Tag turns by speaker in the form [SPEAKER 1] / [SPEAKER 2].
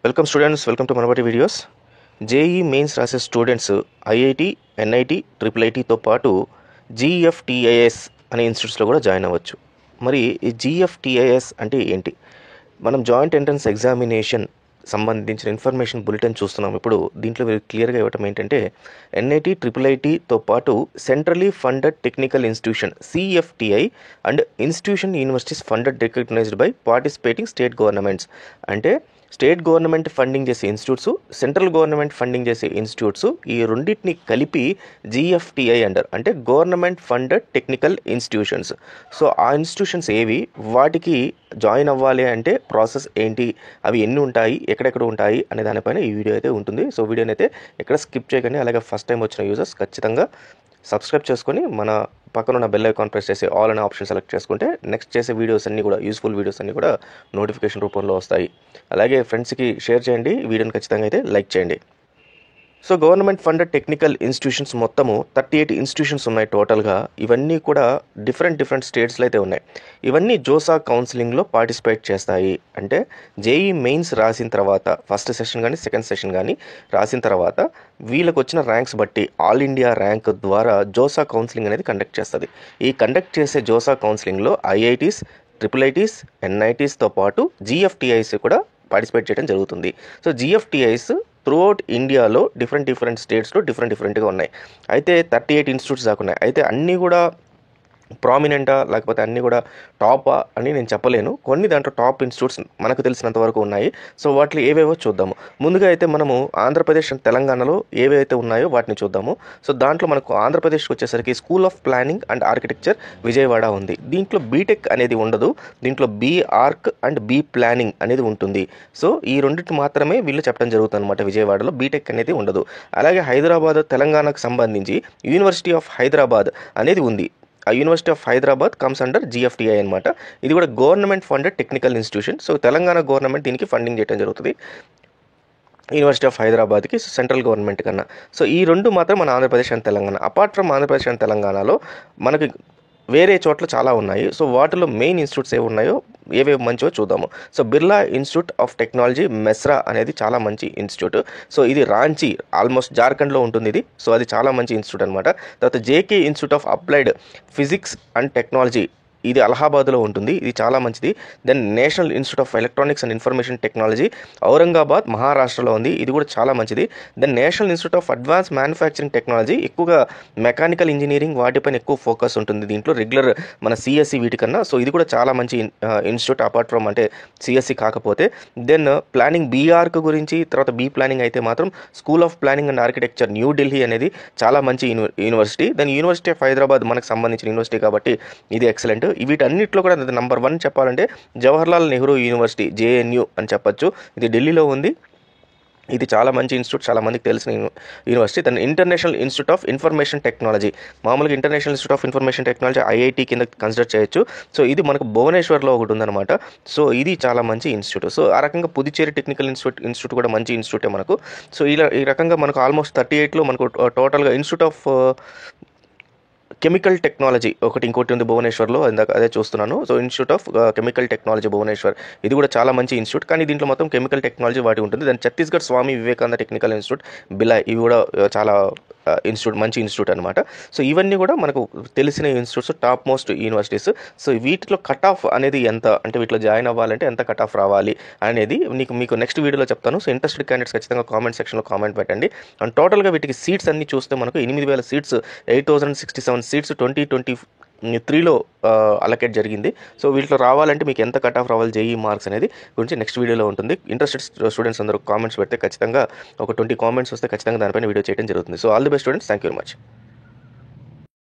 [SPEAKER 1] Welcome students, welcome to మనబటి videos. JEE mains రాసే students IIT, NIT, triple ఐటీతో పాటు జీఎఫ్టీఐఎస్ అనే ఇన్స్టిట్యూట్స్లో కూడా జాయిన్ అవ్వచ్చు. మరి ఈ జీఎఫ్టీఐఎస్ అంటే ఏంటి? మనం జాయింట్ ఎంట్రన్స్ ఎగ్జామినేషన్ సంబంధించిన ఇన్ఫర్మేషన్ బులెటిన్ చూస్తున్నాం. ఇప్పుడు దీంట్లో క్లియర్గా ఇవ్వటం ఏంటంటే ఎన్ఐటి, ట్రిపుల్ ఐటీతో పాటు centrally funded technical institution CFTI and institution universities funded recognised by participating state governments. అంటే స్టేట్ గవర్నమెంట్ ఫండింగ్ చేసే ఇన్స్టిట్యూట్స్, సెంట్రల్ గవర్నమెంట్ ఫండింగ్ చేసే ఇన్స్టిట్యూట్స్, ఈ రెండింటిని కలిపి జీఎఫ్టిఐ అంటారు. అంటే government funded technical institutions. So ఆ ఇన్స్టిట్యూషన్స్ ఏవి, వాటికి జాయిన్ అవ్వాలి అంటే ప్రాసెస్ ఏంటి, అవి ఎన్ని ఉంటాయి, ఎక్కడెక్కడ ఉంటాయి అనే దానిపైన ఈ వీడియో అయితే ఉంటుంది. సో వీడియోని అయితే ఎక్కడ స్కిప్ చేయకండి. అలాగే ఫస్ట్ టైం వచ్చిన యూజర్స్ ఖచ్చితంగా సబ్స్క్రైబ్ చేసుకొని మన పక్కన ఉన్న బెల్ ఐకాన్ ప్రెస్ చేసి ఆల్ అనే ఆప్షన్ సెలెక్ట్ చేసుకుంటే నెక్స్ట్ చేసే వీడియోస్ అన్నీ కూడా, యూస్ఫుల్ వీడియోస్ అన్నీ కూడా నోటిఫికేషన్ రూపంలో వస్తాయి. అలాగే ఫ్రెండ్స్కి షేర్ చేయండి, వీడియోని ఖచ్చితంగా అయితే లైక్ చేయండి. So government funded technical institutions మొత్తము 38 ఇన్స్టిట్యూషన్స్ ఉన్నాయి టోటల్గా. ఇవన్నీ కూడా డిఫరెంట్ స్టేట్స్లో అయితే ఉన్నాయి. ఇవన్నీ జోసా కౌన్సిలింగ్లో పార్టిసిపేట్ చేస్తాయి. అంటే జేఈ మెయిన్స్ రాసిన తర్వాత ఫస్ట్ సెషన్ కానీ సెకండ్ సెషన్ కానీ రాసిన తర్వాత వీళ్ళకి వచ్చిన ర్యాంక్స్ బట్టి ఆల్ ఇండియా ర్యాంక్ ద్వారా జోసా కౌన్సిలింగ్ అనేది కండక్ట్ చేస్తుంది. ఈ కండక్ట్ చేసే జోసా కౌన్సిలింగ్లో ఐఐటీస్, ట్రిపుల్ ఐటీస్, ఎన్ఐటీస్తో పాటు జీఎఫ్టీఐస్ కూడా పార్టిసిపేట్ చేయడం జరుగుతుంది. సో జీఎఫ్టీఐస్ త్రూఅవుట్ ఇండియాలో డిఫరెంట్ స్టేట్స్లో డిఫరెంట్గా ఉన్నాయి. అయితే 38 ఇన్స్టిట్యూట్స్ దాకా ఉన్నాయి. అయితే అన్నీ కూడా ప్రామినెంటా లేకపోతే అన్నీ కూడా టాపా అని నేను చెప్పలేను. కొన్ని దాంట్లో టాప్ ఇన్స్టిట్యూట్స్ మనకు తెలిసినంత వరకు ఉన్నాయి. సో వాటిలో ఏవేవో చూద్దాము. ముందుగా అయితే మనము ఆంధ్రప్రదేశ్ అండ్ తెలంగాణలో ఏవైతే ఉన్నాయో వాటిని చూద్దాము. సో దాంట్లో మనకు ఆంధ్రప్రదేశ్కి వచ్చేసరికి school of planning and architecture Vijayawada ఉంది. దీంట్లో బీటెక్ అనేది ఉండదు. దీంట్లో B arch and B planning అనేది ఉంటుంది. సో ఈ రెండింటి మాత్రమే వీళ్ళు చెప్పడం జరుగుతుంది అనమాట. విజయవాడలో బీటెక్ అనేది ఉండదు. అలాగే హైదరాబాద్, తెలంగాణకు సంబంధించి యూనివర్సిటీ ఆఫ్ హైదరాబాద్ అనేది ఉంది. ఆ university of Hyderabad comes under GFTI అనమాట. ఇది కూడా government funded technical institution. So Telangana government దీనికి ఫండింగ్ చేయడం జరుగుతుంది, యూనివర్సిటీ ఆఫ్ హైదరాబాద్కి, సెంట్రల్ గవర్నమెంట్ కన్నా. సో ఈ రెండు మాత్రం మన Andhra Pradesh and Telangana. Apart from Andhra Pradesh and తెలంగాణలో మనకి వేరే చోట్ల చాలా ఉన్నాయి. సో వాటిలో మెయిన్ ఇన్స్టిట్యూట్స్ ఏవి ఉన్నాయో, ఏవేవి మంచివో చూద్దాము. So Birla institute of technology Mesra అనేది చాలా మంచి ఇన్స్టిట్యూట్. సో ఇది రాంచీ, ఆల్మోస్ట్ జార్ఖండ్లో ఉంటుంది ఇది. సో అది చాలా మంచి ఇన్స్టిట్యూట్ అనమాట. తర్వాత JK institute of applied physics and technology, ఇది అలహాబాద్లో ఉంటుంది. ఇది చాలా మంచిది. Then national institute of electronics and information technology Aurangabad, మహారాష్ట్రలో ఉంది. ఇది కూడా చాలా మంచిది. Then national institute of advance manufacturing technology, ఎక్కువగా మెకానికల్ ఇంజనీరింగ్ వాటిపైన ఎక్కువ ఫోకస్ ఉంటుంది దీంట్లో, రెగ్యులర్ మన సిఎస్సి వీటికన్నా. సో ఇది కూడా చాలా మంచి ఇన్స్టిట్యూట్ అపార్ట్ ఫ్రమ్ అంటే సిఎస్సి కాకపోతే. దెన్ ప్లానింగ్ బీఆర్క్ గురించి, తర్వాత బీ ప్లానింగ్ అయితే మాత్రం school of planning and architecture New Delhi అనేది చాలా మంచి university. Then university of Hyderabad మనకు సంబంధించిన యూనివర్సిటీ కాబట్టి ఇది ఎక్సలెంట్. వీటన్నిటిలో కూడా నెంబర్ 1 చెప్పాలంటే జవహర్లాల్ నెహ్రూ యూనివర్సిటీ, జేఎన్యూ అని చెప్పొచ్చు. ఇది ఢిల్లీలో ఉంది. ఇది చాలా మంచి ఇన్స్టిట్యూట్, చాలా మందికి తెలిసిన యూనివర్సిటీ. దాని international institute of information technology, మామూలుగా international institute of information technology IIT కింద కన్సిడర్ చేయొచ్చు. సో ఇది మనకు భువనేశ్వర్లో ఒకటి ఉందన్నమాట. సో ఇది చాలా మంచి ఇన్స్టిట్యూట్. సో ఆ రకంగా పుదుచ్చేరి టెక్నికల్ ఇన్స్టిట్యూట్ కూడా మంచి ఇన్స్టిట్యూటే మనకు. సో ఈ రకంగా మనకు ఆల్మోస్ట్ 38లో మనకు టోటల్గా ఇన్స్టిట్యూట్ ఆఫ్ కెమికల్ టెక్నాలజీ ఒకటి ఇంకోటి ఉంది భువనేశ్వర్లో, అదే చూస్తున్నాను. So institute of chemical technology Bhubaneswar, ఇది కూడా చాలా మంచి ఇన్స్టిట్యూట్. కానీ దీంట్లో మొత్తం కెమికల్ టెక్నాలజీ వాటి ఉంటుంది. దాని ఛత్తీస్గఢ్ స్వామి వివేకానంద టెక్నికల్ ఇన్స్టిట్యూట్, బిలాయ్, ఇవి కూడా చాలా మంచి ఇన్స్టిట్యూట్ అనమాట. సో ఇవన్నీ కూడా మనకు తెలిసిన institutes, top most universities. So వీటిలో కట్ ఆఫ్ అనేది ఎంత, అంటే వీటిలో జాయిన్ అవ్వాలంటే ఎంత కట్ ఆఫ్ రావాలి అనేది మీకు నెక్స్ట్ వీడియోలో చెప్తాను. సో ఇంట్రెస్టెడ్ క్యాండిడేట్స్ ఖచ్చితంగా కామెంట్ సెక్షన్లో కామెంట్ పెట్టండి. అండ్ టోటల్గా వీటికి సీట్స్ అన్ని చూస్తే మనకు 8,000 సీట్స్, 8,067 సీట్స్ 2023లో అలొకేట్ జరిగింది. సో వీటిలో రావాలంటే మీకు ఎంత కట్ ఆఫ్ రావాలి, జేఈ మార్క్స్ అనేది గురించి నెక్స్ట్ వీడియోలో ఉంటుంది. ఇంట్రెస్టెడ్ స్టూడెంట్స్ అందరూ కామెంట్స్ పెడితే ఖచ్చితంగా ఒక 20 కామెంట్స్ వస్తే ఖచ్చితంగా దానిపైన వీడియో చేయడం జరుగుతుంది. So all the best students, thank you very much.